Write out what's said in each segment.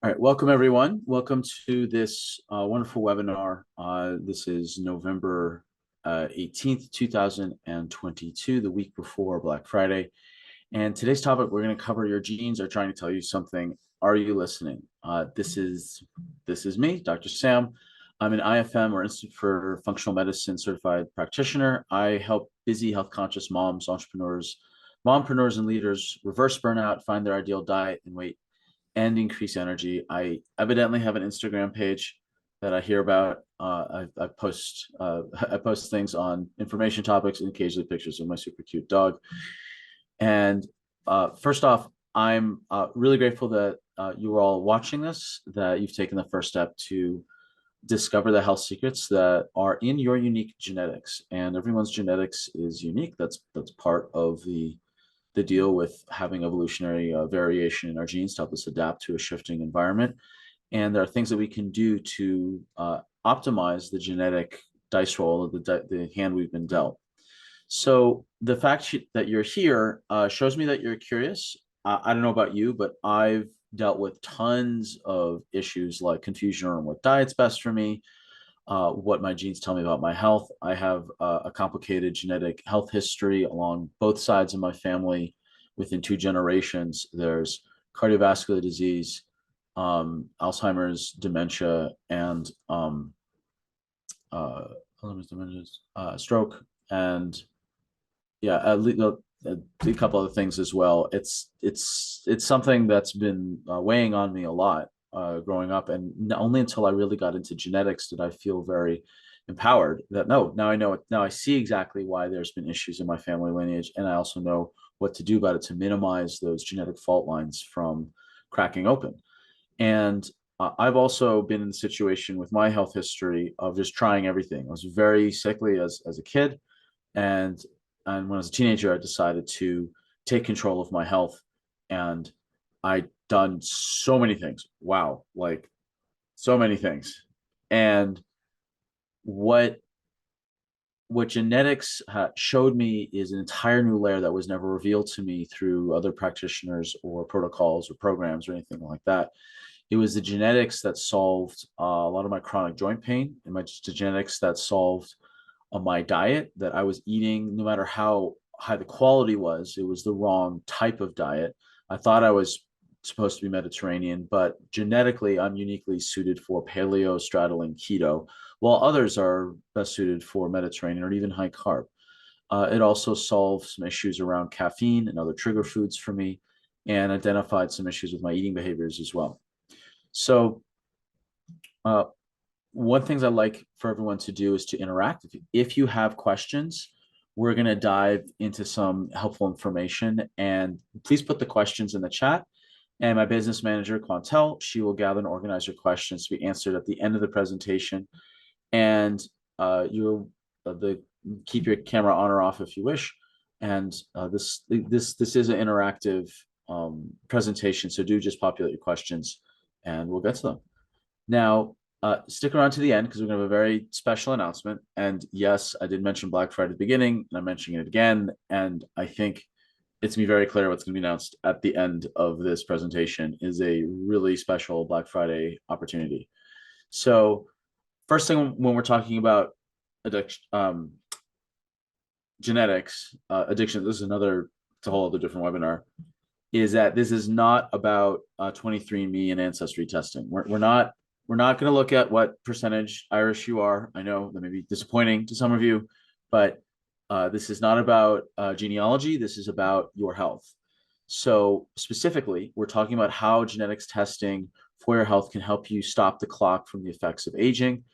All right, welcome everyone. Welcome to this wonderful webinar. This is November 18th, 2022, the week before Black Friday. And today's topic, we're going to cover your genes are trying to tell you something. Are you listening? This is me, Dr. Sam. I'm an IFM, or Institute for Functional Medicine certified practitioner. I help busy, health conscious moms, entrepreneurs, mompreneurs, and leaders reverse burnout, find their ideal diet and weight, and increase energy. I evidently have an Instagram page that I hear about. I post I post things on information topics and occasionally pictures of my super cute dog. And first off, I'm really grateful that you are all watching this, that you've taken the first step to discover the health secrets that are in your unique genetics. And everyone's genetics is unique. That's part of the deal with having evolutionary variation in our genes to help us adapt to a shifting environment. And there are things that we can do to optimize the genetic dice roll of the hand we've been dealt. So the fact that you're here shows me that you're curious. I don't know about you, but I've dealt with tons of issues like confusion around what diet's best for me, what my genes tell me about my health. I have a complicated genetic health history along both sides of my family. Within 2 generations, there's cardiovascular disease, Alzheimer's, dementia, and stroke, and yeah, a couple other things as well. It's something that's been weighing on me a lot growing up, and only until I really got into genetics did I feel very empowered that no, now I know it. Now I see exactly why there's been issues in my family lineage, and I also know what to do about it to minimize those genetic fault lines from cracking open. And I've also been in the situation with my health history of just trying everything. I was very sickly as a kid, and when I was a teenager, I decided to take control of my health, and I done so many things. Wow, like so many things. And what genetics showed me is an entire new layer that was never revealed to me through other practitioners or protocols or programs or anything like that. It was the genetics that solved a lot of my chronic joint pain, and the genetics that solved my diet that I was eating. No matter how high the quality was, it was the wrong type of diet. I thought I was supposed to be Mediterranean, but genetically, I'm uniquely suited for paleo, straddling, keto, while others are best suited for Mediterranean or even high carb. It also solved some issues around caffeine and other trigger foods for me, and identified some issues with my eating behaviors as well. So, uh, one things I like for everyone to do is to interact. If you have questions, we're going to dive into some helpful information, and please put the questions in the chat. And my business manager, Quantel, she will gather and organize your questions to be answered at the end of the presentation. And you'll keep your camera on or off if you wish. And this is an interactive presentation, so do just populate your questions, and we'll get to them. Now, stick around to the end because we're going to have a very special announcement. And yes, I did mention Black Friday at the beginning, and I'm mentioning it again. And I think it's going to be very clear what's going to be announced at the end of this presentation is a really special Black Friday opportunity. So first thing, when we're talking about addiction, genetics, addiction, this is it's a whole other different webinar, is that this is not about 23andMe and ancestry testing. We're not going to look at what percentage Irish you are. I know that may be disappointing to some of you, but this is not about genealogy. This is about your health. So specifically, we're talking about how genetics testing for your health can help you stop the clock from the effects of aging.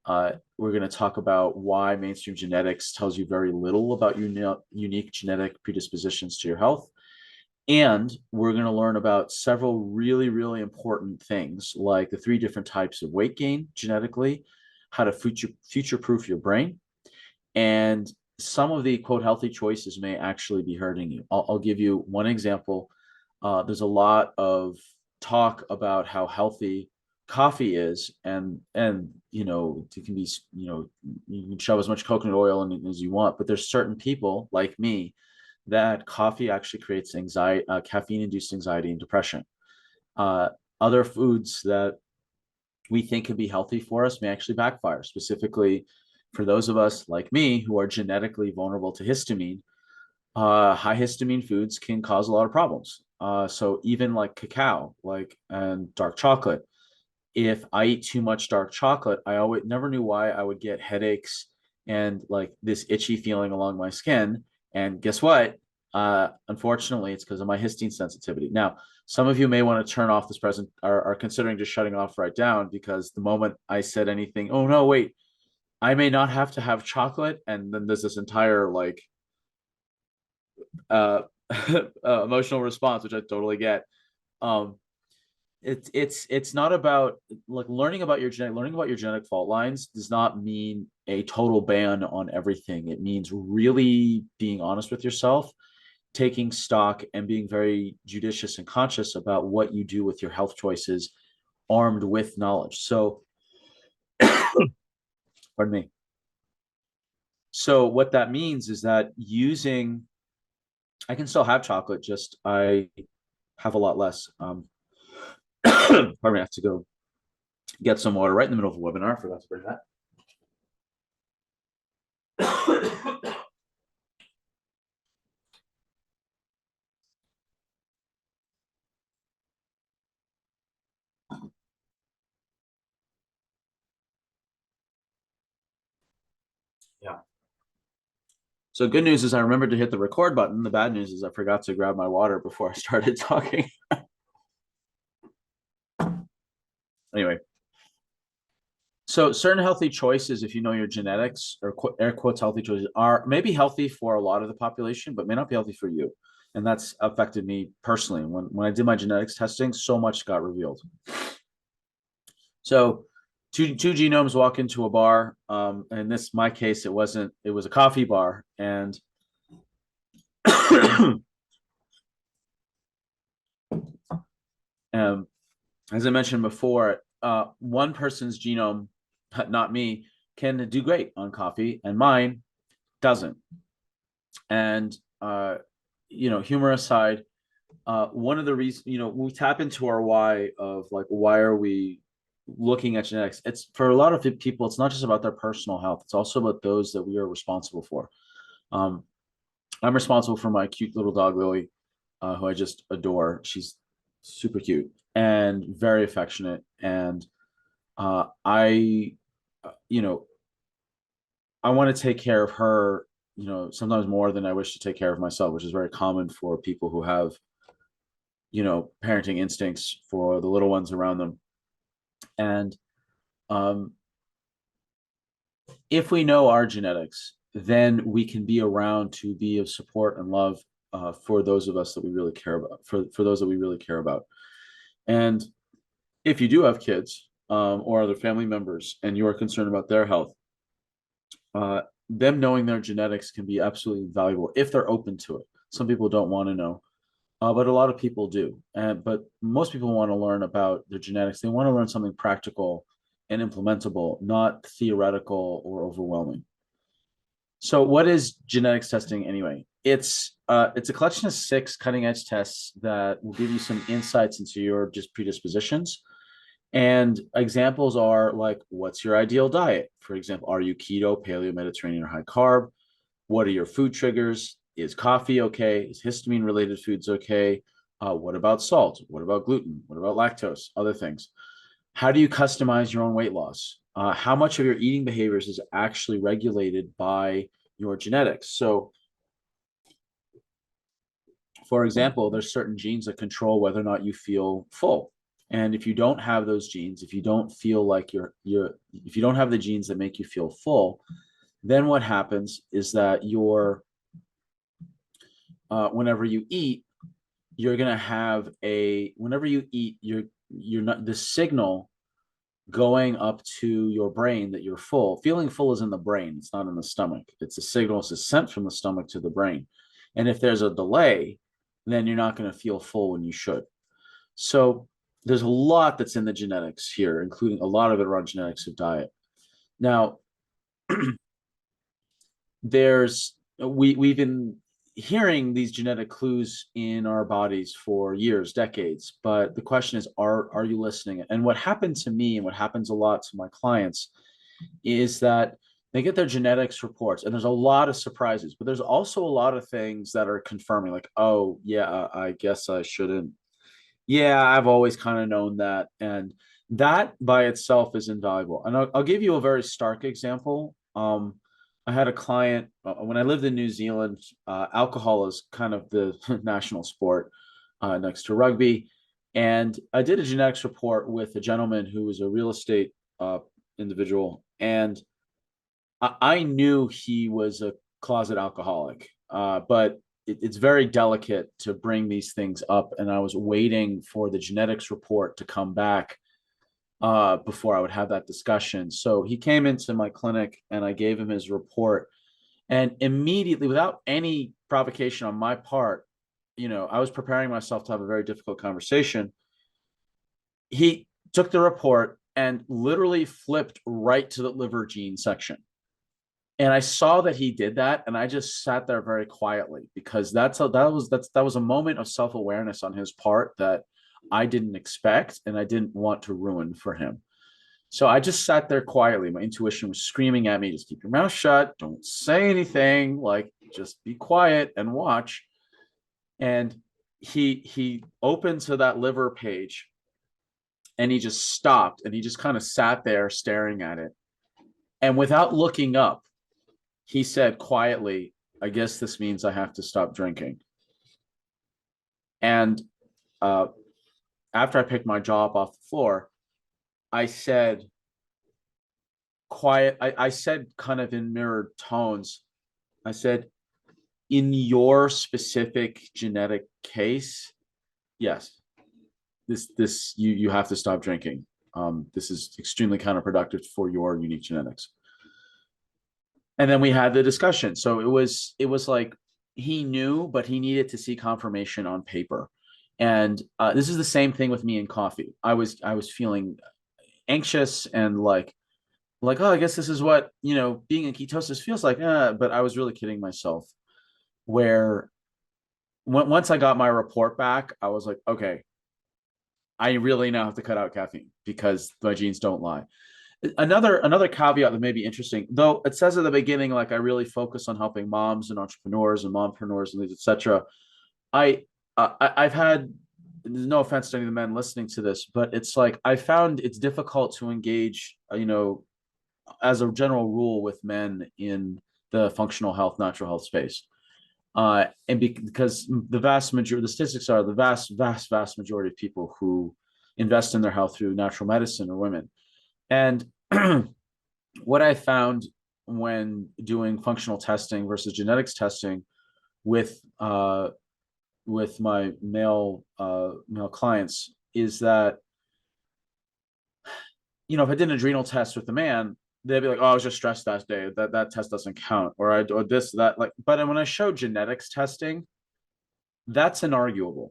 We're going to talk about why mainstream genetics tells you very little about your unique genetic predispositions to your health. And we're going to learn about several really, really important things, like the 3 different types of weight gain genetically, how to future-proof your brain, and some of the quote healthy choices may actually be hurting you. I'll give you one example. There's a lot of talk about how healthy coffee is, and it can be, you can shove as much coconut oil in as you want, but there's certain people like me that coffee actually creates anxiety, caffeine-induced anxiety and depression. other foods that we think can be healthy for us may actually backfire. Specifically, for those of us like me who are genetically vulnerable to histamine, high histamine foods can cause a lot of problems. So even like cacao, like and dark chocolate, if I eat too much dark chocolate, I always never knew why I would get headaches and like this itchy feeling along my skin. And guess what? Unfortunately, it's because of my histamine sensitivity. Now, some of you may want to turn off this present, are considering just shutting off right down, because the moment I said anything, oh no, wait, I may not have to have chocolate. And then there's this entire like uh, emotional response, which I totally get. Um, it's not about like learning about your genetic fault lines does not mean a total ban on everything. It means really being honest with yourself, taking stock, and being very judicious and conscious about what you do with your health choices, armed with knowledge. So, pardon me. So what that means is that I can still have chocolate, just I have a lot less. Pardon me, I have to go get some water right in the middle of the webinar. I forgot to bring that. Yeah. So good news is I remembered to hit the record button. The bad news is I forgot to grab my water before I started talking. Anyway, so certain healthy choices, if you know your genetics, or air quotes healthy choices, are maybe healthy for a lot of the population, but may not be healthy for you. And that's affected me personally. When I did my genetics testing, so much got revealed. So two genomes walk into a bar. In this my case, it was a coffee bar. And um, as I mentioned before, one person's genome, not me, can do great on coffee, and mine doesn't. And humor aside, one of the reasons, we tap into our why of like, why are we looking at genetics? It's for a lot of people, it's not just about their personal health; it's also about those that we are responsible for. Um, I'm responsible for my cute little dog Lily, who I just adore. She's super cute and very affectionate, and I, you know, I want to take care of her, sometimes more than I wish to take care of myself, which is very common for people who have, parenting instincts for the little ones around them. And um, if we know our genetics, then we can be around to be of support and love for those of us that we really care about, for those that we really care about. And if you do have kids or other family members and you are concerned about their health, uh, them knowing their genetics can be absolutely valuable if they're open to it. Some people don't want to know, but a lot of people do. But most people want to learn about their genetics. They want to learn something practical and implementable, not theoretical or overwhelming. So, what is genetics testing anyway? It's a collection of 6 cutting edge tests that will give you some insights into your just predispositions. And examples are like, what's your ideal diet? For example, are you keto, paleo, Mediterranean, or high carb? What are your food triggers? Is coffee okay? Is histamine related foods okay? What about salt? What about gluten? What about lactose? Other things. How do you customize your own weight loss? How much of your eating behaviors is actually regulated by your genetics? So, for example, there's certain genes that control whether or not you feel full. And if you don't have those genes, if you don't feel like if you don't have the genes that make you feel full, then what happens is that whenever you eat, you're gonna have whenever you eat, you're not the signal going up to your brain that you're full. Feeling full is in the brain, it's not in the stomach. It's a signal that's sent from the stomach to the brain. And if there's a delay, then you're not going to feel full when you should. So there's a lot that's in the genetics here, including a lot of it around genetics of diet. Now, there's we've been hearing these genetic clues in our bodies for years, decades. But the question is, are you listening? And what happened to me, and what happens a lot to my clients, is that they get their genetics reports, and there's a lot of surprises, but there's also a lot of things that are confirming, like, oh yeah, I guess I shouldn't. Yeah, I've always kind of known that, and that by itself is invaluable. And I'll give you a very stark example. I had a client when I lived in New Zealand. Alcohol is kind of the national sport next to rugby, and I did a genetics report with a gentleman who was a real estate individual, and I knew he was a closet alcoholic, but it's very delicate to bring these things up. And I was waiting for the genetics report to come back before I would have that discussion. So he came into my clinic and I gave him his report. And immediately, without any provocation on my part, I was preparing myself to have a very difficult conversation. He took the report and literally flipped right to the liver gene section. And I saw that he did that, and I just sat there very quietly, because that was a moment of self-awareness on his part that I didn't expect and I didn't want to ruin for him. So I just sat there quietly. My intuition was screaming at me, just keep your mouth shut, don't say anything, like just be quiet and watch. And he opened to that liver page, and he just stopped, and he just kind of sat there staring at it. And without looking up, he said quietly, I guess this means I have to stop drinking. And after I picked my jaw up off the floor, I said I said kind of in mirrored tones, I said, in your specific genetic case, yes, you have to stop drinking. This is extremely counterproductive for your unique genetics. And then we had the discussion. So it was like he knew, but he needed to see confirmation on paper. And this is the same thing with me and coffee. I was feeling anxious and oh, I guess this is what being in ketosis feels like. But I was really kidding myself. Where once I got my report back, I was like, okay, I really now have to cut out caffeine because my genes don't lie. Another caveat that may be interesting, though it says at the beginning, like I really focus on helping moms and entrepreneurs and mompreneurs and etc. I've had, no offense to any of the men listening to this, but it's like I found it's difficult to engage, as a general rule, with men in the functional health, natural health space. Because the vast majority, the statistics are the vast majority of people who invest in their health through natural medicine are women. And what I found when doing functional testing versus genetics testing with my male clients is that, if I did an adrenal test with a man, they'd be like, oh, I was just stressed that day, that test doesn't count, or this, that, like. But when I show genetics testing, that's inarguable.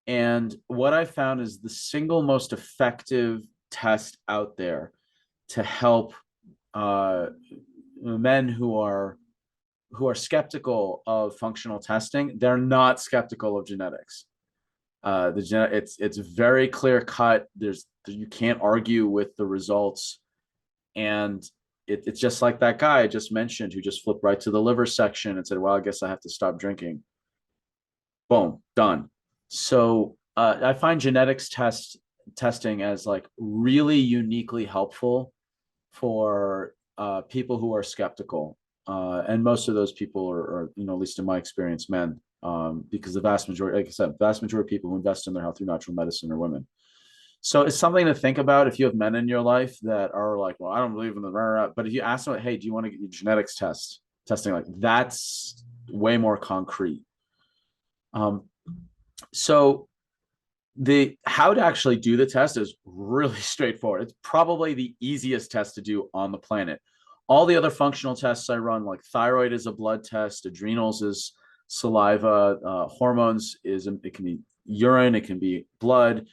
And what I found is the single most effective test out there to help men who are skeptical of functional testing. They're not skeptical of genetics. It's very clear cut. You can't argue with the results, and it's just like that guy I just mentioned who just flipped right to the liver section and said, well, I guess I have to stop drinking. Boom, done. So I find genetics testing as like really uniquely helpful for people who are skeptical. And most of those people are, at least in my experience, men, because the vast majority, like I said, vast majority of people who invest in their health through natural medicine are women. So it's something to think about if you have men in your life that are like, well, I don't believe in the, but if you ask them, hey, do you want to get your genetics testing, like that's way more concrete. So the how to actually do the test is really straightforward. It's probably the easiest test to do on the planet. All the other functional tests I run, like thyroid is a blood test, adrenals is saliva, hormones it can be urine, it can be blood,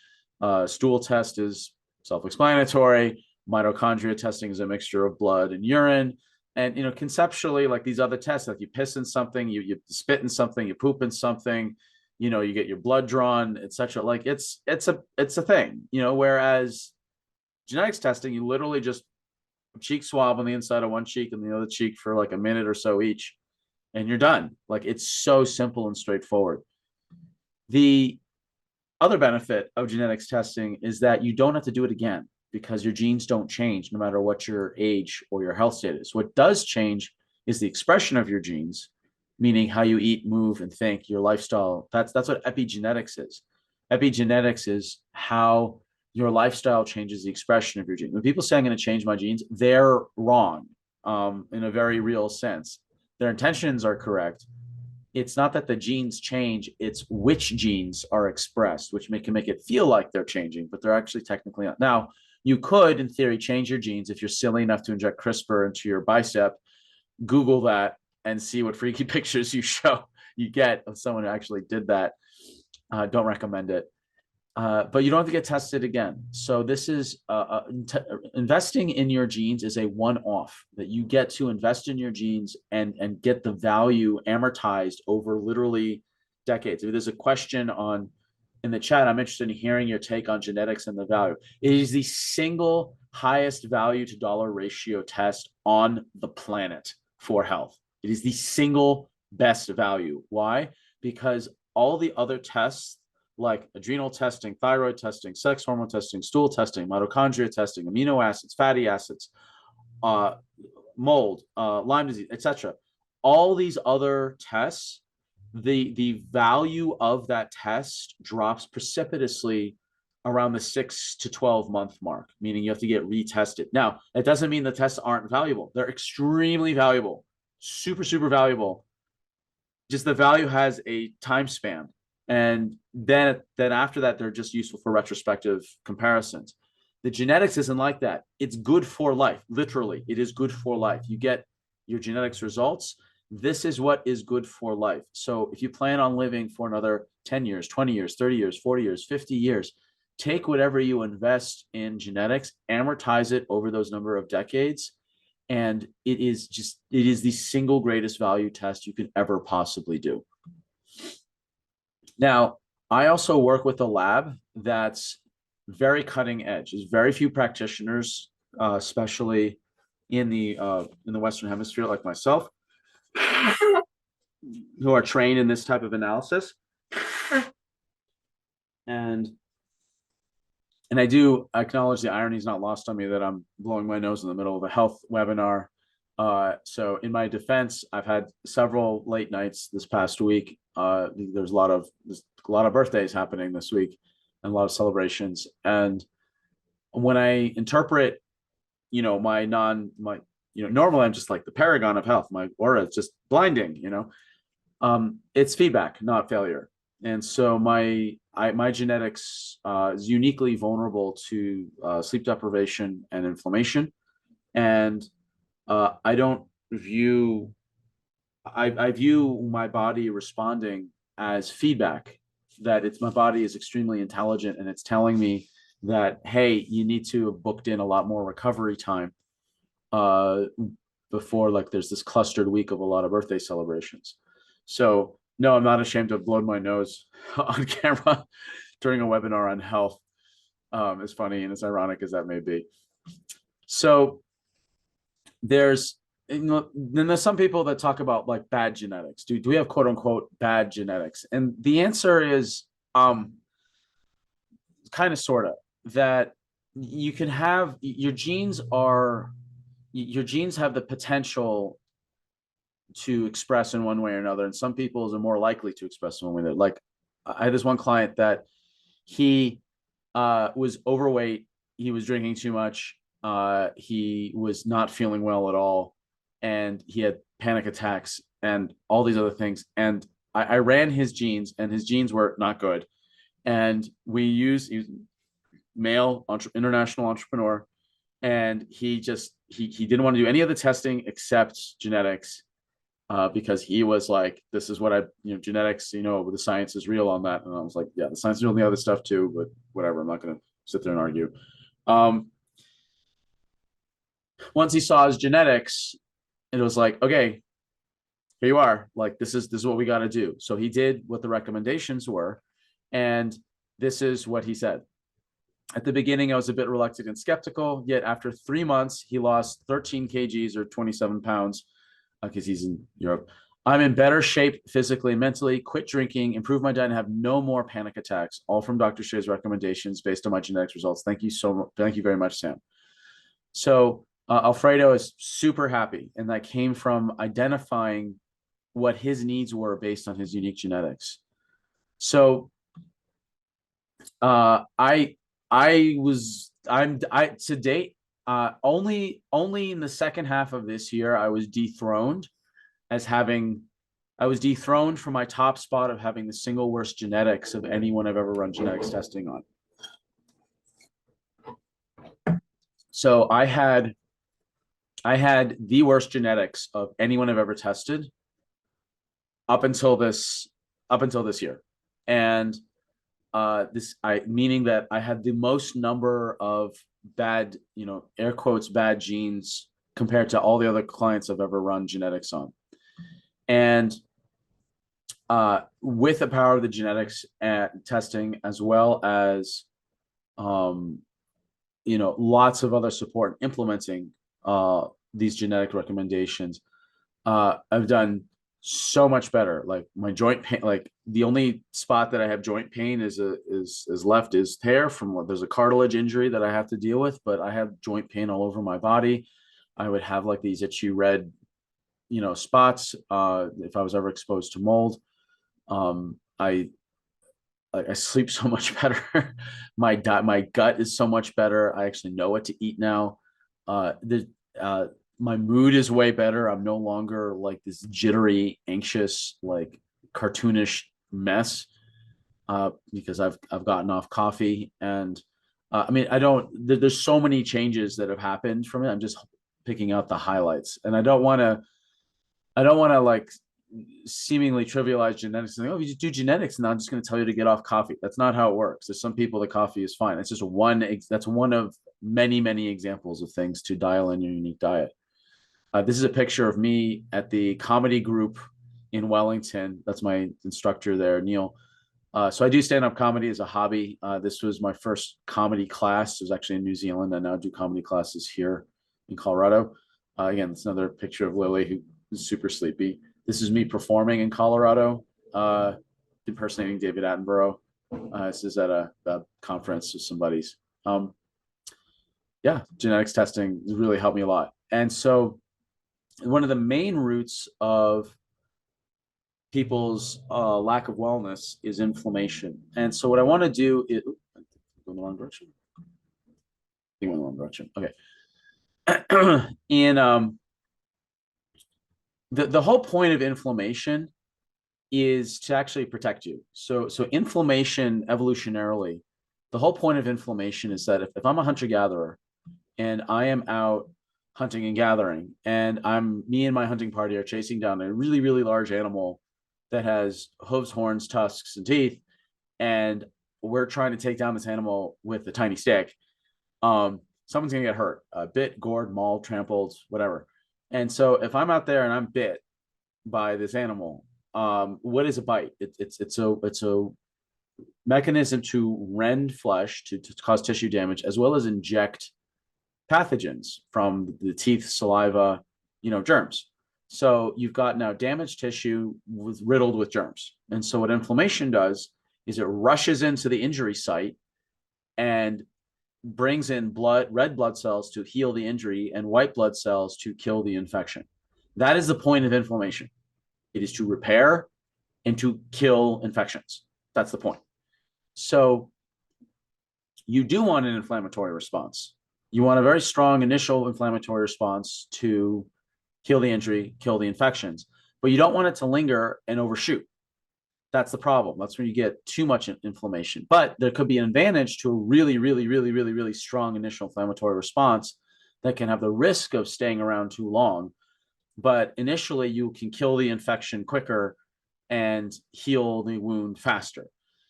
stool test is self-explanatory, mitochondria testing is a mixture of blood and urine, And conceptually, like these other tests, like you piss in something, you spit in something, you poop in something, you get your blood drawn, etc. Like it's a thing, whereas genetics testing, you literally just cheek swab on the inside of one cheek and the other cheek for like a minute or so each, and you're done. Like it's so simple and straightforward. The other benefit of genetics testing is that you don't have to do it again because your genes don't change no matter what your age or your health status. What does change is the expression of your genes, meaning how you eat, move, and think, your lifestyle. That's what epigenetics is. Epigenetics is how your lifestyle changes the expression of your genes. When people say I'm going to change my genes, they're wrong in a very real sense. Their intentions are correct. It's not that the genes change, it's which genes are expressed, which can make it feel like they're changing, but they're actually technically not. Now, you could, in theory, change your genes if you're silly enough to inject CRISPR into your bicep. Google that and see what freaky pictures you get of someone who actually did that. Don't recommend it. But you don't have to get tested again. So this is investing in your genes is a one-off that you get to invest in your genes and get the value amortized over literally decades. If there's a question in the chat, I'm interested in hearing your take on genetics and the value. It is the single highest value to dollar ratio test on the planet for health. It is the single best value. Why? Because all the other tests like adrenal testing, thyroid testing, sex hormone testing, stool testing, mitochondria testing, amino acids, fatty acids, mold, Lyme disease, etc. All these other tests, the value of that test drops precipitously around the 6 to 12 month mark, meaning you have to get retested. Now, it doesn't mean the tests aren't valuable. They're extremely valuable, super, super valuable. Just the value has a time span. And then after that, they're just useful for retrospective comparisons. The genetics isn't like that. It's good for life. Literally, it is good for life. You get your genetics results. This is what is good for life. So if you plan on living for another 10 years, 20 years, 30 years, 40 years, 50 years, take whatever you invest in genetics, amortize it over those number of decades. And it is the single greatest value test you could ever possibly do. Now, I also work with a lab that's very cutting edge. There's very few practitioners, especially in the Western Hemisphere, like myself, who are trained in this type of analysis. And I do acknowledge the irony is not lost on me that I'm blowing my nose in the middle of a health webinar. So in my defense, I've had several late nights this past week. There's a lot of birthdays happening this week and a lot of celebrations. And when I interpret, normally I'm just like the paragon of health. My aura is just blinding, it's feedback, not failure. And so my genetics is uniquely vulnerable to sleep deprivation and inflammation. And I don't view I view my body responding as feedback, that it's my body is extremely intelligent and it's telling me that, hey, you need to have booked in a lot more recovery time before like there's this clustered week of a lot of birthday celebrations. So no, I'm not ashamed to have blown my nose on camera during a webinar on health, as funny and as ironic as that may be. So then there's some people that talk about like bad genetics. Do we have quote unquote bad genetics? And the answer is kind of sort of that you can have your genes have the potential to express in one way or another, and some people's are more likely to express in one way. Like I had this one client that he was overweight, he was drinking too much, he was not feeling well at all, and he had panic attacks and all these other things. And I ran his genes, and his genes were not good. And he was male, international entrepreneur, and he didn't want to do any of the testing except genetics. Because he was like, this is what genetics, the science is real on that. And I was like, yeah, the science is real on the other stuff too, but whatever, I'm not going to sit there and argue. Once he saw his genetics, it was like, okay, here you are. Like, this is what we got to do. So he did what the recommendations were, and this is what he said. At the beginning, I was a bit reluctant and skeptical. Yet after 3 months, he lost 13 kgs or 27 pounds because he's in Europe. I'm in better shape physically and mentally. Quit drinking, improve my diet, and have no more panic attacks. All from Dr. Shay's recommendations based on my genetics results. Thank you so much. Thank you very much, Sam. So Alfredo is super happy, and that came from identifying what his needs were based on his unique genetics. So I to date only in the second half of this year I was dethroned as having I was dethroned from my top spot of having the single worst genetics of anyone I've ever run genetics testing on. So I had the worst genetics of anyone I've ever tested up until this year. And this I meaning that I had the most number of bad, air quotes, bad genes compared to all the other clients I've ever run genetics on. And with the power of the genetics testing, as well as lots of other support implementing these genetic recommendations, I've done so much better. Like my joint pain, like the only spot that I have joint pain is left is hair from there's a cartilage injury that I have to deal with, but I have joint pain all over my body. I would have like these itchy red, spots if I was ever exposed to mold. I sleep so much better. My gut is so much better. I actually know what to eat now. The My mood is way better. I'm no longer like this jittery, anxious, like cartoonish mess because I've gotten off coffee. And I mean, there's so many changes that have happened from it. I'm just picking out the highlights, and I don't want to like seemingly trivialize genetics and oh, if you just do genetics and I'm just going to tell you to get off coffee. That's not how it works. There's some people that coffee is fine. It's just that's one of many, many examples of things to dial in your unique diet. This is a picture of me at the comedy group in Wellington. That's my instructor there, Neil. So I do stand-up comedy as a hobby. This was my first comedy class. It was actually in New Zealand. I now do comedy classes here in Colorado. Again, it's another picture of Lily, who is super sleepy. This is me performing in Colorado, impersonating David Attenborough. This is at a conference with some buddies. Yeah, genetics testing has really helped me a lot. And so one of the main roots of people's lack of wellness is inflammation. And so what I want to do is go in the wrong direction. I think in the wrong direction. Okay. And the whole point of inflammation is to actually protect you. So inflammation evolutionarily, the whole point of inflammation is that if I'm a hunter-gatherer and I am out hunting and gathering, and me and my hunting party are chasing down a really, really large animal that has hooves, horns, tusks, and teeth, and we're trying to take down this animal with a tiny stick, someone's gonna get hurt, bit, gored, mauled, trampled, whatever. And so if I'm out there and I'm bit by this animal, what is a bite? It's a mechanism to rend flesh to cause tissue damage, as well as inject pathogens from the teeth, saliva, germs. So you've got now damaged tissue riddled with germs. And so what inflammation does is it rushes into the injury site and brings in red blood cells to heal the injury and white blood cells to kill the infection. That is the point of inflammation. It is to repair and to kill infections. That's the point. So you do want an inflammatory response. You want a very strong initial inflammatory response to kill the injury, kill the infections, but you don't want it to linger and overshoot. That's the problem. That's when you get too much inflammation. But there could be an advantage to a really, really, really, really, really strong initial inflammatory response that can have the risk of staying around too long. But initially, you can kill the infection quicker and heal the wound faster.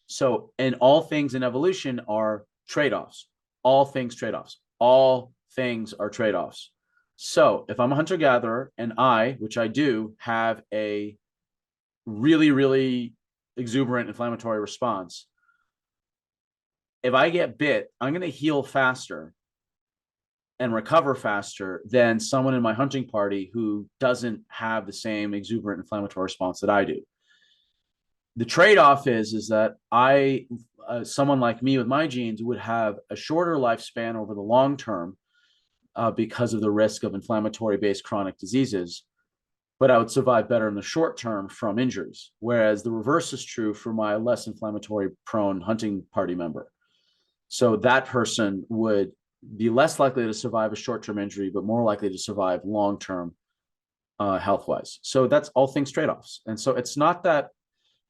So, and all things in evolution are trade-offs. All things trade-offs. All things are trade-offs. So if I'm a hunter gatherer and which I do, have a really, really exuberant inflammatory response, if I get bit, I'm going to heal faster and recover faster than someone in my hunting party who doesn't have the same exuberant inflammatory response that I do. The trade-off is that someone like me with my genes would have a shorter lifespan over the long term because of the risk of inflammatory-based chronic diseases, but I would survive better in the short term from injuries. Whereas the reverse is true for my less inflammatory-prone hunting party member. So that person would be less likely to survive a short-term injury, but more likely to survive long-term health-wise. So that's all things trade-offs. And so it's not that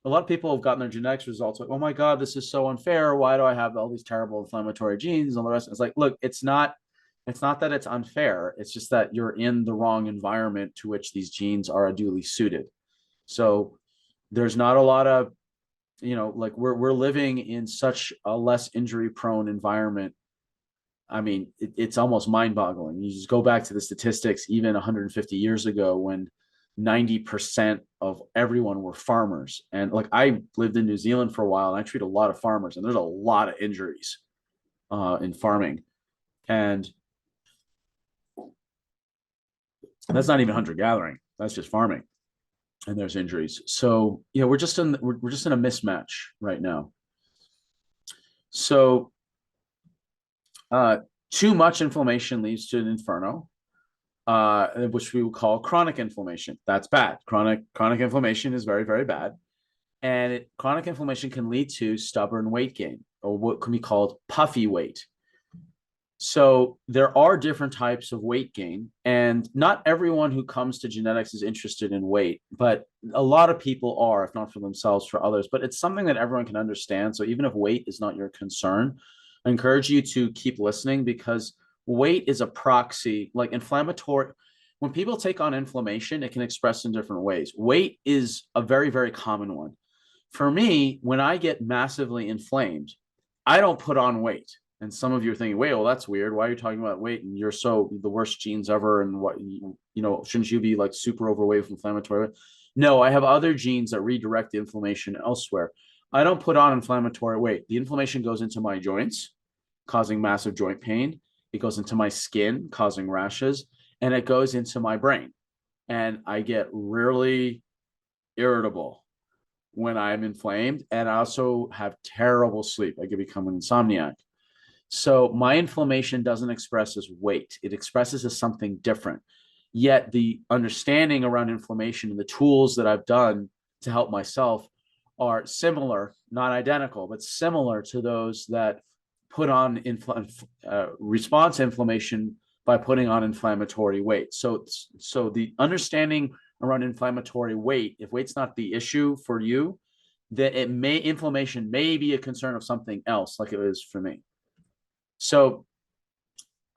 a lot of people have gotten their genetics results like, oh my God, this is so unfair. Why do I have all these terrible inflammatory genes and all the rest? It's like, look, it's not that it's unfair. It's just that you're in the wrong environment to which these genes are ideally suited. So there's not a lot of, like we're living in such a less injury prone environment. I mean, it's almost mind boggling. You just go back to the statistics, even 150 years ago, when 90% of everyone were farmers. And like I lived in New Zealand for a while and I treat a lot of farmers, and there's a lot of injuries in farming. And that's not even hunter gathering. That's just farming. And there's injuries. So yeah, we're just in a mismatch right now. So too much inflammation leads to an inferno, which we would call chronic inflammation. That's bad. Chronic inflammation is very, very bad. And chronic inflammation can lead to stubborn weight gain, or what can be called puffy weight. So there are different types of weight gain, and not everyone who comes to genetics is interested in weight, but a lot of people are, if not for themselves, for others. But it's something that everyone can understand. So even if weight is not your concern, I encourage you to keep listening, because weight is a proxy, like inflammatory. When people take on inflammation, it can express in different ways. Weight is a very, very common one. For me, when I get massively inflamed, I don't put on weight. And some of you are thinking, wait, well, that's weird. Why are you talking about weight? And you're so the worst genes ever. And what, shouldn't you be like super overweight with inflammatory? No, I have other genes that redirect the inflammation elsewhere. I don't put on inflammatory weight. The inflammation goes into my joints, causing massive joint pain. It goes into my skin, causing rashes, and it goes into my brain. And I get really irritable when I'm inflamed. And I also have terrible sleep. I could become an insomniac. So my inflammation doesn't express as weight. It expresses as something different. Yet the understanding around inflammation and the tools that I've done to help myself are similar, not identical, but similar to those that put on response inflammation by putting on inflammatory weight. So the understanding around inflammatory weight, if weight's not the issue for you, that inflammation may be a concern of something else, like it is for me. So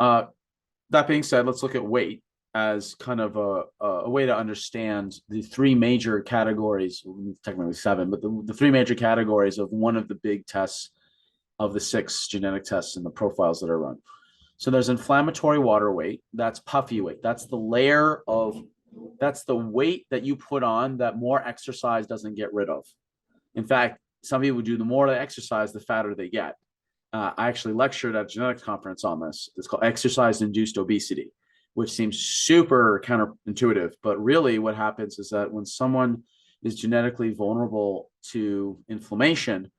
that being said, let's look at weight as kind of a way to understand the three major categories, technically seven, but the three major categories of one of the big tests of the 6 genetic tests and the profiles that are run. So there's inflammatory water weight. That's puffy weight. That's the weight that you put on that more exercise doesn't get rid of. In fact, some people do, the more they exercise, the fatter they get. I actually lectured at a genetics conference on this. It's called exercise-induced obesity, which seems super counterintuitive. But really what happens is that when someone is genetically vulnerable to inflammation,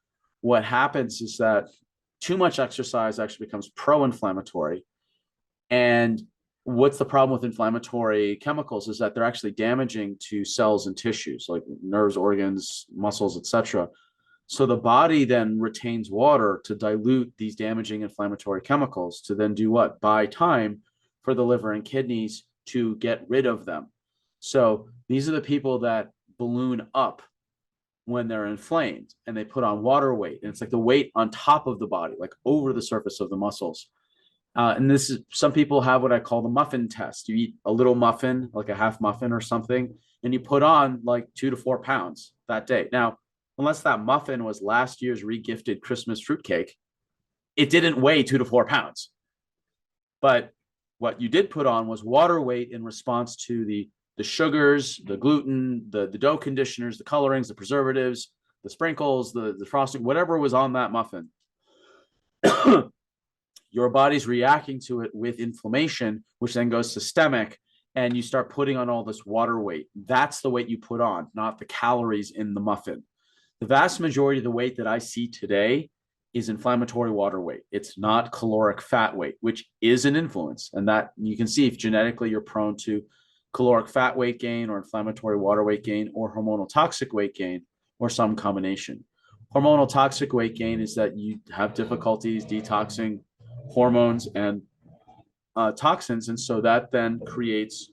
what happens is that too much exercise actually becomes pro-inflammatory. And what's the problem with inflammatory chemicals is that they're actually damaging to cells and tissues like nerves, organs, muscles, etc. So the body then retains water to dilute these damaging inflammatory chemicals to then do what? Buy time for the liver and kidneys to get rid of them. So these are the people that balloon up when they're inflamed, and they put on water weight. And it's like the weight on top of the body, like over the surface of the muscles. And this is, some people have what I call the muffin test. You eat a little muffin, like a half muffin or something, and you put on like 2 to 4 pounds that day. Now, unless that muffin was last year's regifted Christmas fruitcake, it didn't weigh 2 to 4 pounds. But What you did put on was water weight in response to the sugars, the gluten, the dough conditioners, the colorings, the preservatives, the sprinkles, the frosting, whatever was on that muffin. Your body's reacting to it with inflammation, which then goes systemic, and you start putting on all this water weight. That's the weight you put on, not the calories in the muffin. The vast majority of the weight that I see today is inflammatory water weight. It's not caloric fat weight, which is an influence. And that you can see if genetically you're prone to caloric fat weight gain or inflammatory water weight gain or hormonal toxic weight gain or some combination. Hormonal toxic weight gain is that you have difficulties detoxing hormones and toxins. And so that then creates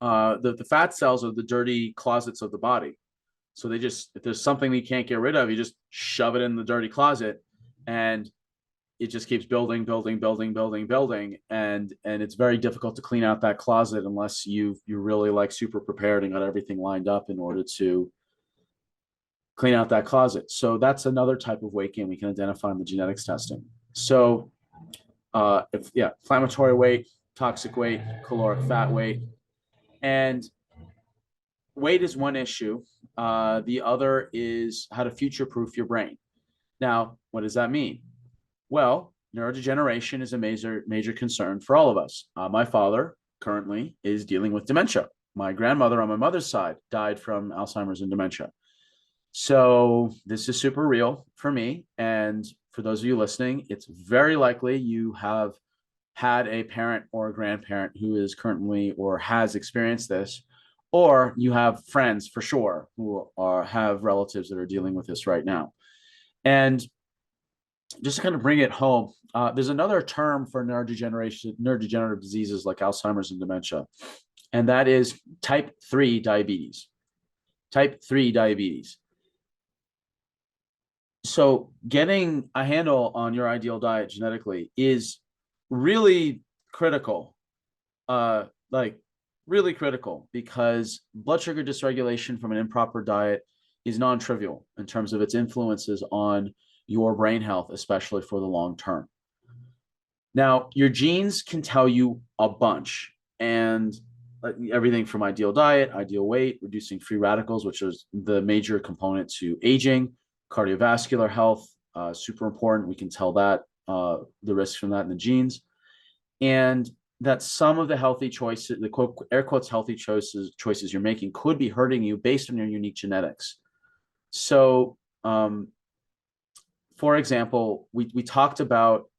the fat cells are the dirty closets of the body. So they just, if there's something you can't get rid of, you just shove it in the dirty closet, and it just keeps building. And it's very difficult to clean out that closet unless you're really like super prepared and got everything lined up in order to clean out that closet. So that's another type of weight gain we can identify in the genetics testing. So inflammatory weight, toxic weight, caloric fat weight, and weight is one issue. The other is how to future-proof your brain. Now, what does that mean? Well, neurodegeneration is a major concern for all of us. My father currently is dealing with dementia. My grandmother on my mother's side died from Alzheimer's and dementia. So this is super real for me. And for those of you listening, it's very likely you have had a parent or a grandparent who is currently or has experienced this, or you have friends for sure who have relatives that are dealing with this right now. And just to kind of bring it home, there's another term for neurodegenerative diseases like Alzheimer's and dementia, and that is type 3 diabetes. Type 3 diabetes. So getting a handle on your ideal diet genetically is really critical, really critical, because blood sugar dysregulation from an improper diet is non-trivial in terms of its influences on your brain health, especially for the long term. Now, your genes can tell you a bunch, and everything from ideal diet, ideal weight, reducing free radicals, which is the major component to aging, cardiovascular health, super important. We can tell that the risks from that in the genes, and that some of the healthy choices, the quote air quotes healthy choices you're making could be hurting you based on your unique genetics. So, for example, we talked about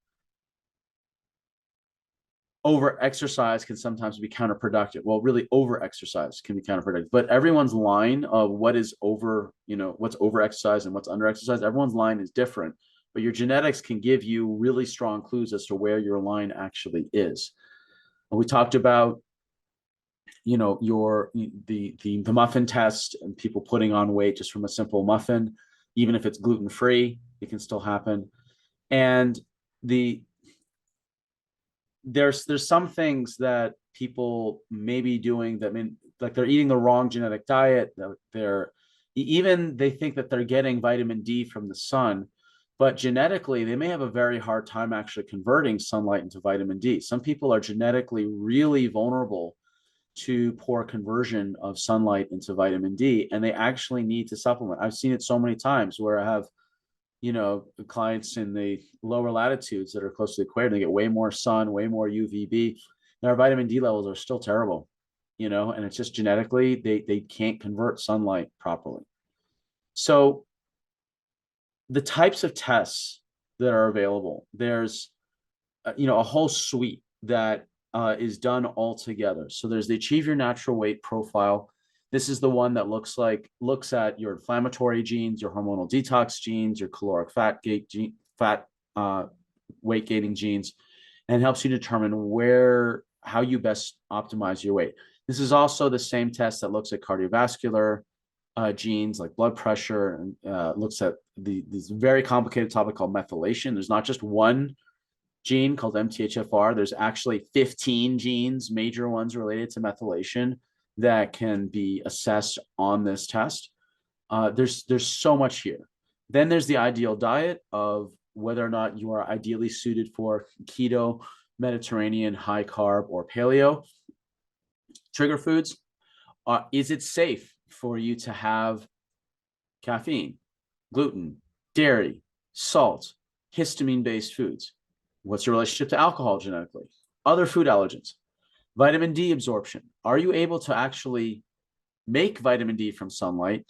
over exercise can sometimes be counterproductive. Well, really over exercise can be counterproductive, but everyone's line of what is over, what's over exercise and what's under exercise, everyone's line is different, but your genetics can give you really strong clues as to where your line actually is. And we talked about, the muffin test and people putting on weight just from a simple muffin, even if it's gluten-free, it can still happen. And there's some things that people may be doing that mean like they're eating the wrong genetic diet. They think that they're getting vitamin D from the sun, but genetically they may have a very hard time actually converting sunlight into vitamin D. Some people are genetically really vulnerable to poor conversion of sunlight into vitamin D, and they actually need to supplement. I've seen it so many times where I have clients in the lower latitudes that are close to the equator. They get way more sun, way more UVB. And our vitamin D levels are still terrible, and it's just genetically, they can't convert sunlight properly. So the types of tests that are available, there's, a whole suite that is done all together. So there's the Achieve Your Natural Weight profile. This is the one that looks at your inflammatory genes, your hormonal detox genes, your caloric weight gaining genes, and helps you determine how you best optimize your weight. This is also the same test that looks at cardiovascular genes like blood pressure, and looks at this very complicated topic called methylation. There's not just one gene called MTHFR. There's actually 15 genes, major ones related to methylation, that can be assessed on this test. There's so much here. Then there's the ideal diet of whether or not you are ideally suited for keto, Mediterranean, high carb, or paleo trigger foods, is it safe for you to have caffeine, gluten, dairy, salt, histamine-based foods? What's your relationship to alcohol genetically? Other food allergens, vitamin D absorption. Are you able to actually make vitamin D from sunlight?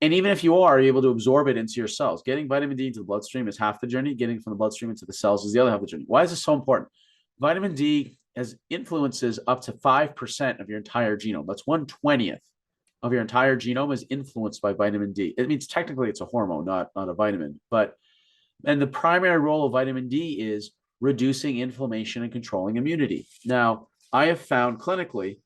And even if you are able to absorb it into your cells, getting vitamin D into the bloodstream is half the journey. Getting it from the bloodstream into the cells is the other half of the journey. Why is this so important? Vitamin D has influences up to 5% of your entire genome. That's 1/20th of your entire genome is influenced by vitamin D. It means technically it's a hormone, not a vitamin. And the primary role of vitamin D is reducing inflammation and controlling immunity. Now, I have found clinically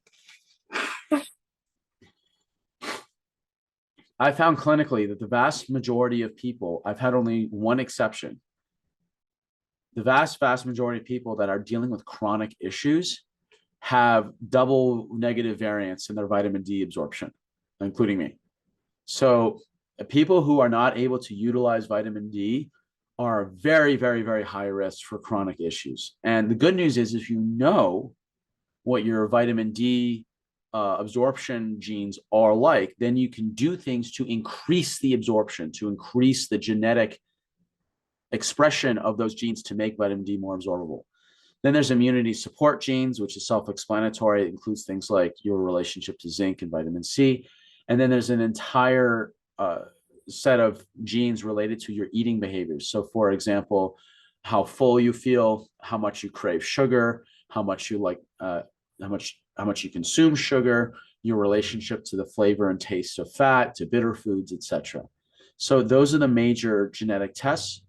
that the vast majority of people, I've had only one exception. The vast majority of people that are dealing with chronic issues have double negative variants in their vitamin D absorption, including me. So people who are not able to utilize vitamin D are very, very, very high risk for chronic issues. And the good news is if you know what your vitamin D absorption genes are like, then you can do things to increase the absorption, to increase the genetic expression of those genes to make vitamin D more absorbable. Then there's immunity support genes, which is self-explanatory. It includes things like your relationship to zinc and vitamin C. And then there's an entire set of genes related to your eating behaviors. So for example, how full you feel, how much you crave sugar, how much you like, how much you consume sugar, your relationship to the flavor and taste of fat, to bitter foods, etc. So those are the major genetic tests.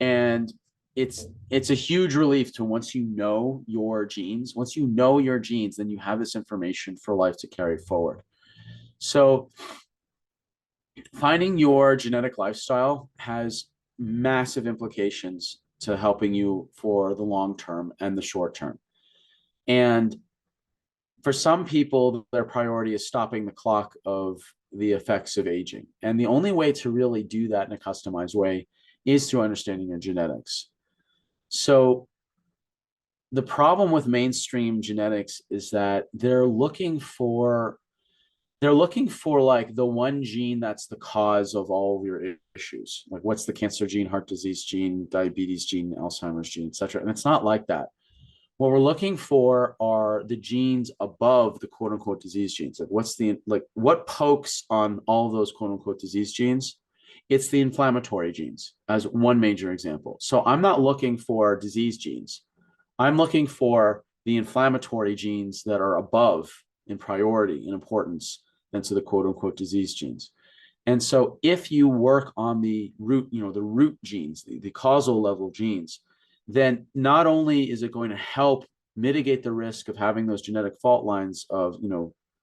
And it's a huge relief to once you know your genes, then you have this information for life to carry forward. So finding your genetic lifestyle has massive implications to helping you for the long term and the short term. And for some people, their priority is stopping the clock of the effects of aging. And the only way to really do that in a customized way is through understanding your genetics. So the problem with mainstream genetics is that they're looking for like the one gene that's the cause of all of your issues. Like what's the cancer gene, heart disease gene, diabetes gene, Alzheimer's gene, etc. And it's not like that. What we're looking for are the genes above the quote unquote disease genes. Like what pokes on all of those quote unquote disease genes? It's the inflammatory genes as one major example. So I'm not looking for disease genes. I'm looking for the inflammatory genes that are above in priority and importance than to the quote unquote disease genes. And so if you work on the root, the root genes, the causal level genes, then not only is it going to help mitigate the risk of having those genetic fault lines of,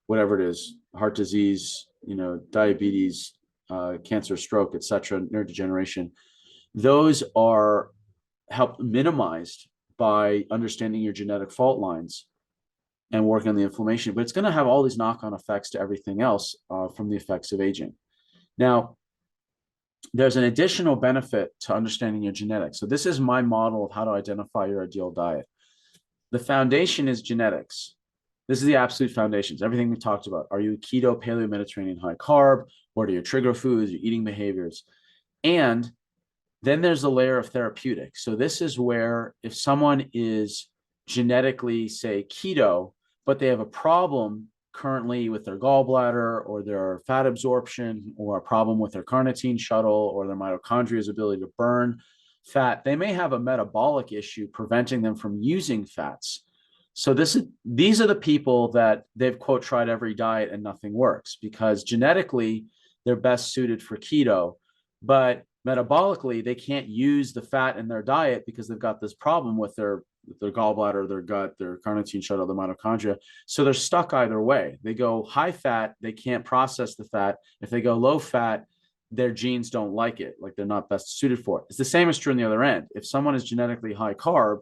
whatever it is, heart disease, diabetes, cancer, stroke, etc., neurodegeneration, those are helped minimized by understanding your genetic fault lines and working on the inflammation. But it's going to have all these knock-on effects to everything else from the effects of aging. Now, there's an additional benefit to understanding your genetics. So this is my model of how to identify your ideal diet. The foundation is genetics. This is the absolute foundations, everything we talked about. Are you keto, paleo, Mediterranean, high carb? What are your trigger foods, your eating behaviors? And then there's a layer of therapeutic. So this is where if someone is genetically, say, keto, but they have a problem currently with their gallbladder or their fat absorption or a problem with their carnitine shuttle or their mitochondria's ability to burn fat, they may have a metabolic issue preventing them from using fats. So these are the people that they've, quote, tried every diet and nothing works because genetically they're best suited for keto, but metabolically they can't use the fat in their diet because they've got this problem with their gallbladder, their gut, their carnitine shuttle, their mitochondria. So they're stuck either way. They go high fat, they can't process the fat. If they go low fat, their genes don't like it, like they're not best suited for it. It's the same as true on the other end. If someone is genetically high carb,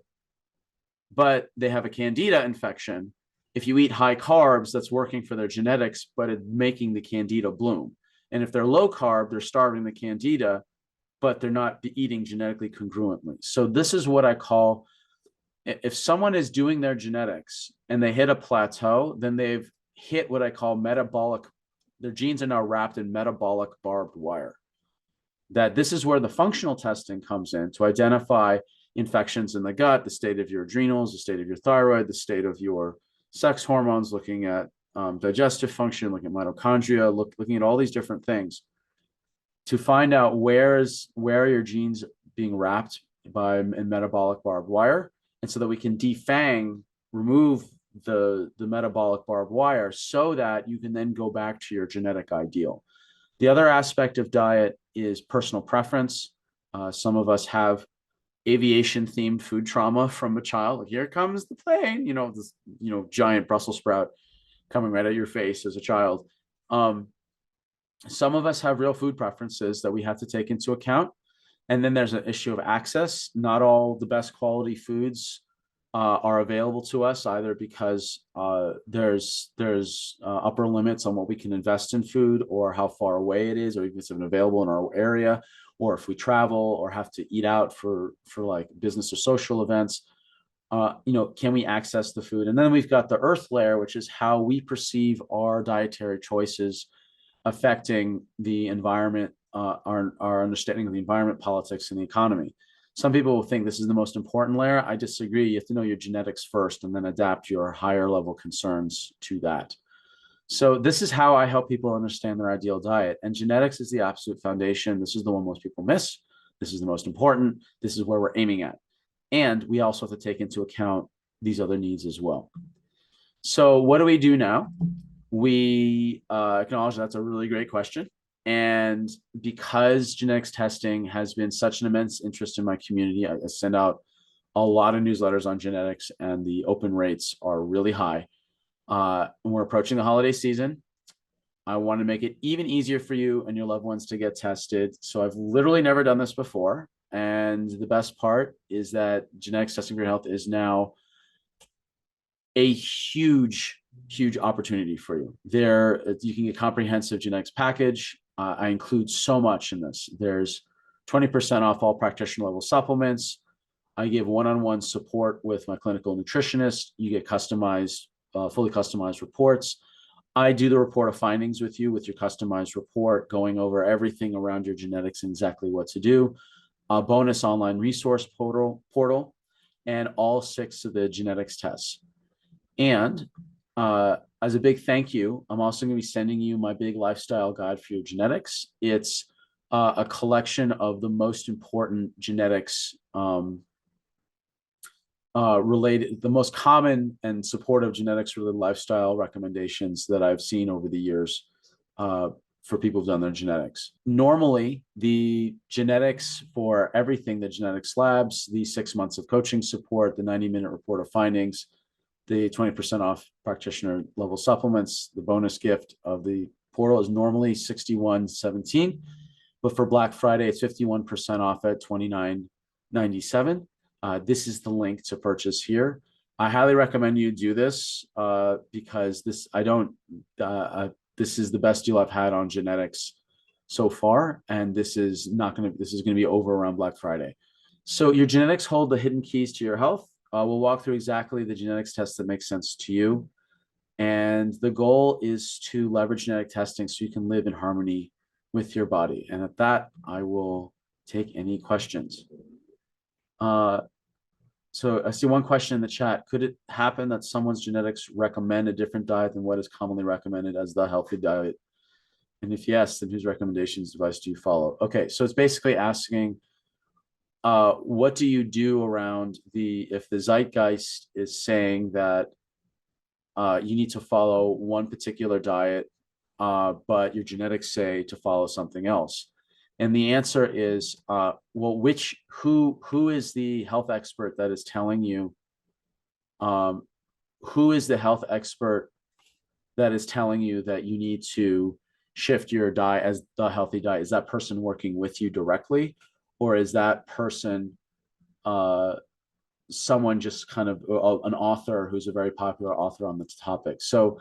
but they have a candida infection, if you eat high carbs, that's working for their genetics, but it's making the candida bloom. And if they're low carb, they're starving the candida, but they're not eating genetically congruently. So this is what I call If someone is doing their genetics and they hit a plateau, then they've hit what I call metabolic. Their genes are now wrapped in metabolic barbed wire. That this is where the functional testing comes in to identify infections in the gut, the state of your adrenals, the state of your thyroid, the state of your sex hormones, looking at digestive function, looking at mitochondria, looking at all these different things to find out where are your genes being wrapped by in metabolic barbed wire, and so that we can remove the metabolic barbed wire so that you can then go back to your genetic ideal. The other aspect of diet is personal preference. Some of us have aviation themed food trauma from a child. Like, here comes the plane, this, giant Brussels sprout coming right at your face as a child. Some of us have real food preferences that we have to take into account. And then there's an issue of access. Not all the best quality foods are available to us, either because there's upper limits on what we can invest in food, or how far away it is, or if it's available in our area, or if we travel or have to eat out for like business or social events. Can we access the food? And then we've got the earth layer, which is how we perceive our dietary choices affecting the environment, our understanding of the environment, politics, and the economy. Some people will think this is the most important layer. I disagree. You have to know your genetics first and then adapt your higher level concerns to that. So this is how I help people understand their ideal diet. And genetics is the absolute foundation. This is the one most people miss. This is the most important. This is where we're aiming at. And we also have to take into account these other needs as well. So what do we do now? We acknowledge that's a really great question. And because genetics testing has been such an immense interest in my community, I send out a lot of newsletters on genetics, and the open rates are really high. We're approaching the holiday season. I want to make it even easier for you and your loved ones to get tested. So I've literally never done this before. And the best part is that genetics testing for your health is now a huge opportunity for you. You can get a comprehensive genetics package. I include so much in this. There's 20% off all practitioner level supplements. I give one-on-one support with my clinical nutritionist. You get customized, fully customized reports. I do the report of findings with you with your customized report, going over everything around your genetics and exactly what to do. A bonus online resource portal, and all 6 of the genetics tests. And as a big thank you, I'm also going to be sending you my big lifestyle guide for your genetics. It's a collection of the most important genetics related, the most common and supportive genetics related lifestyle recommendations that I've seen over the years for people who've done their genetics. Normally, the genetics for everything, the genetics labs, the 6 months of coaching support, the 90-minute report of findings, the 20% off practitioner level supplements, the bonus gift of the portal is normally $61.17, but for Black Friday, it's 51% off at $29.97. This is the link to purchase here. I highly recommend you do this because this is the best deal I've had on genetics so far, and this is going to be over around Black Friday. So your genetics hold the hidden keys to your health. We'll walk through exactly the genetics test that makes sense to you. And the goal is to leverage genetic testing so you can live in harmony with your body. And at that, I will take any questions. So I see one question in the chat. Could it happen that someone's genetics recommend a different diet than what is commonly recommended as the healthy diet? And if yes, then whose recommendations advice do you follow? Okay, so it's basically asking, what do you do around if the zeitgeist is saying that you need to follow one particular diet, but your genetics say to follow something else? And the answer is, who is the health expert that is telling you? Who is the health expert that is telling you that you need to shift your diet as the healthy diet? Is that person working with you directly, or is that person someone just kind of an author who's a very popular author on the topic? So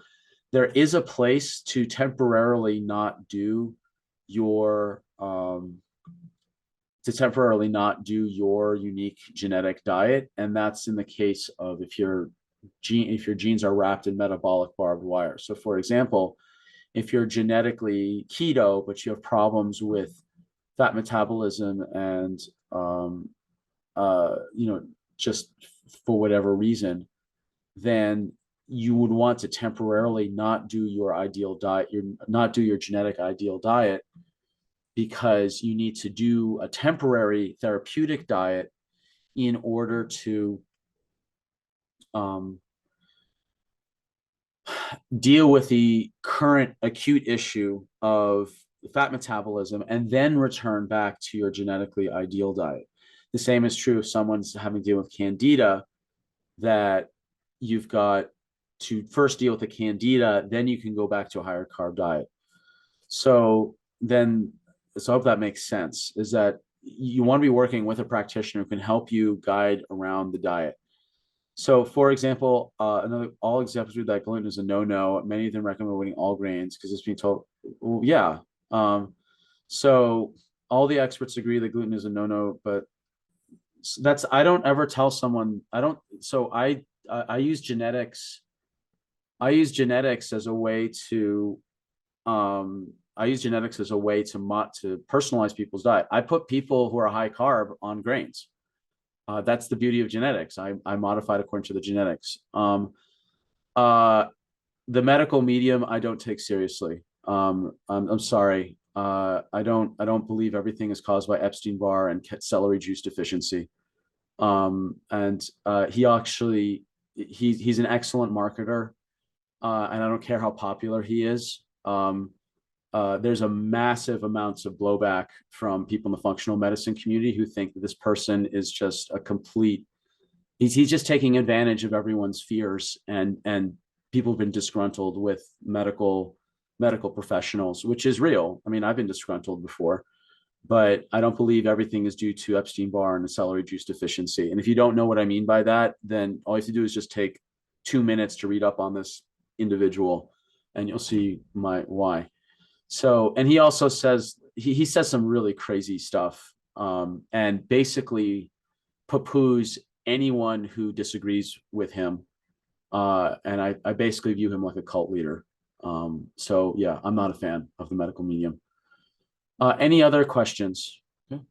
there is a place to temporarily not do your to temporarily not do your unique genetic diet. And that's in the case of if your genes are wrapped in metabolic barbed wire. So for example, if you're genetically keto, but you have problems with fat metabolism and just for whatever reason, then you would want to temporarily not do your ideal diet, not do your genetic ideal diet, because you need to do a temporary therapeutic diet in order to deal with the current acute issue of fat metabolism and then return back to your genetically ideal diet. The same is true if someone's having to deal with candida, that you've got to first deal with the candida, then you can go back to a higher carb diet. So I hope that makes sense, is that you want to be working with a practitioner who can help you guide around the diet. So, for example, all examples agree that gluten is a no-no. Many of them recommend avoiding all grains because it's being told, well, yeah. So all the experts agree that gluten is a no-no, but I don't ever tell someone, I use genetics. I use genetics as a way to personalize people's diet. I put people who are high carb on grains. That's the beauty of genetics. I modified according to the genetics. The medical medium I don't take seriously. I'm sorry. I don't believe everything is caused by Epstein-Barr and celery juice deficiency. He's an excellent marketer, and I don't care how popular he is. There's a massive amounts of blowback from people in the functional medicine community who think that this person is just a complete, he's just taking advantage of everyone's fears, and people have been disgruntled with medical professionals, which is real. I mean, I've been disgruntled before, but I don't believe everything is due to Epstein-Barr and a celery juice deficiency. And if you don't know what I mean by that, then all you have to do is just take 2 minutes to read up on this individual and you'll see why. So, and he also says, he says some really crazy stuff, and basically poo-poos anyone who disagrees with him. And I basically view him like a cult leader. So yeah, I'm not a fan of the medical medium. Any other questions? Okay.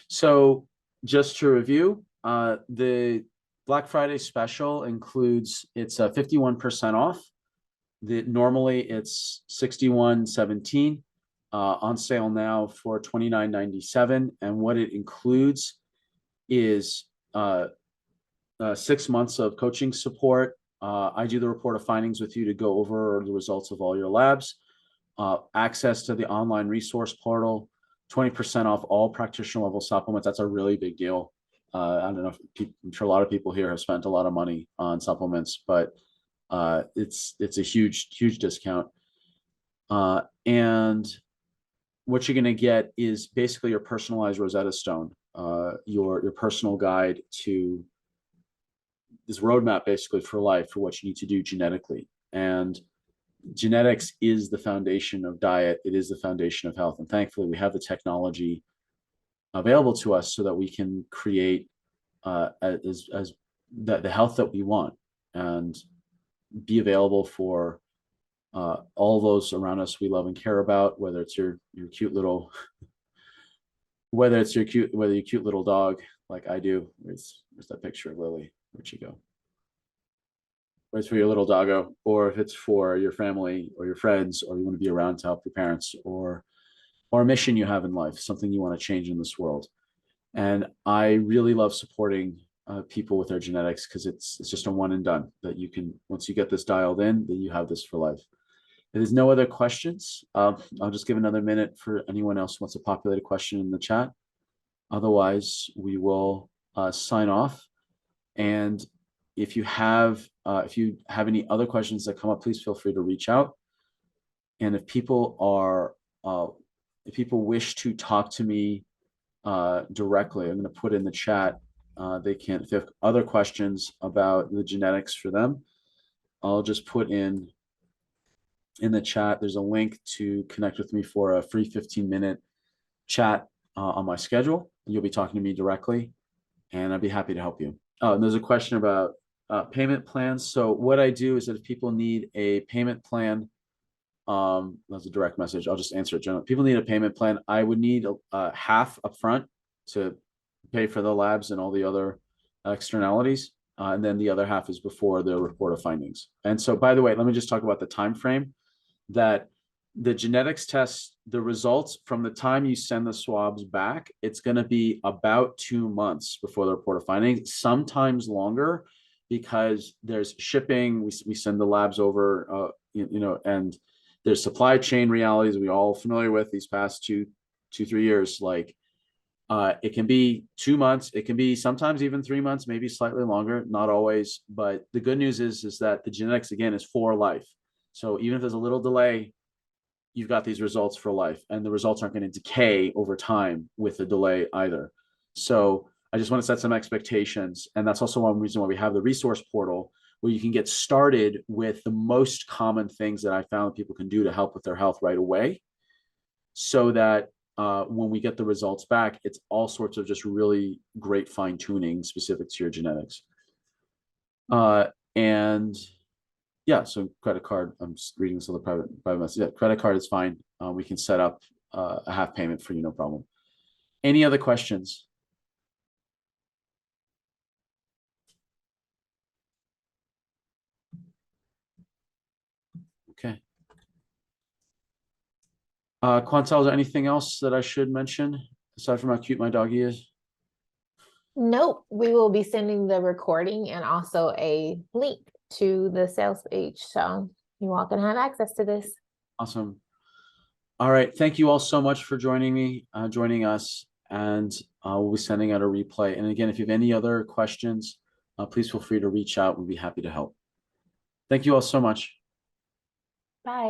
So just to review, the Black Friday special includes, it's 51% off. Normally it's $61.17, on sale now for $29.97. And what it includes is 6 months of coaching support. I do the report of findings with you to go over the results of all your labs, access to the online resource portal, 20% off all practitioner level supplements. That's a really big deal. I don't know if I'm sure a lot of people here have spent a lot of money on supplements, but it's a huge discount. And what you're going to get is basically your personalized Rosetta Stone, your personal guide to this roadmap basically for life, for what you need to do genetically. And genetics is the foundation of diet. It is the foundation of health. And thankfully we have the technology available to us so that we can create the health that we want and be available for all those around us we love and care about, whether it's your cute little whether your cute little dog like I do. Where's that picture of Lily? Where'd she go? Or it's for your little doggo, or if it's for your family or your friends, or you want to be around to help your parents, or a mission you have in life, something you want to change in this world. And I really love supporting people with their genetics, because it's just a one and done, that you can, once you get this dialed in, then you have this for life. If there's no other questions, I'll just give another minute for anyone else who wants to populate a question in the chat. Otherwise, we will sign off. And if you have any other questions that come up, please feel free to reach out. And if people wish to talk to me directly, I'm going to put in the chat. If they have other questions about the genetics for them, I'll just put in the chat. There's a link to connect with me for a free 15-minute chat on my schedule. You'll be talking to me directly, and I'd be happy to help you. Oh, and there's a question about payment plans. So what I do is that if people need a payment plan, that's a direct message. I'll just answer it. Generally, people need a payment plan. I would need half upfront to pay for the labs and all the other externalities, and then the other half is before the report of findings. And so, by the way, let me just talk about the time frame. That the genetics test, the results from the time you send the swabs back, it's going to be about 2 months before the report of findings, sometimes longer, because there's shipping. We send the labs over, and there's supply chain realities we all familiar with these past 3 years. Like it can be 2 months, it can be sometimes even 3 months, maybe slightly longer, not always. But the good news is that the genetics again is for life. So even if there's a little delay, you've got these results for life, and the results aren't going to decay over time with a delay either. So I just want to set some expectations. And that's also one reason why we have the resource portal, where you can get started with the most common things that I found people can do to help with their health right away, so that when we get the results back, it's all sorts of just really great fine tuning specific to your genetics. And yeah, so credit card, I'm just reading some of the private message. Yeah, credit card is fine. We can set up a half payment for you, no problem. Any other questions? Okay. Quantel, is there anything else that I should mention aside from how cute my doggy is? Nope. We will be sending the recording and also a link to the sales page. So you all can have access to this. Awesome. All right. Thank you all so much for joining us. And we'll be sending out a replay. And again, if you have any other questions, please feel free to reach out. We'll be happy to help. Thank you all so much. Bye.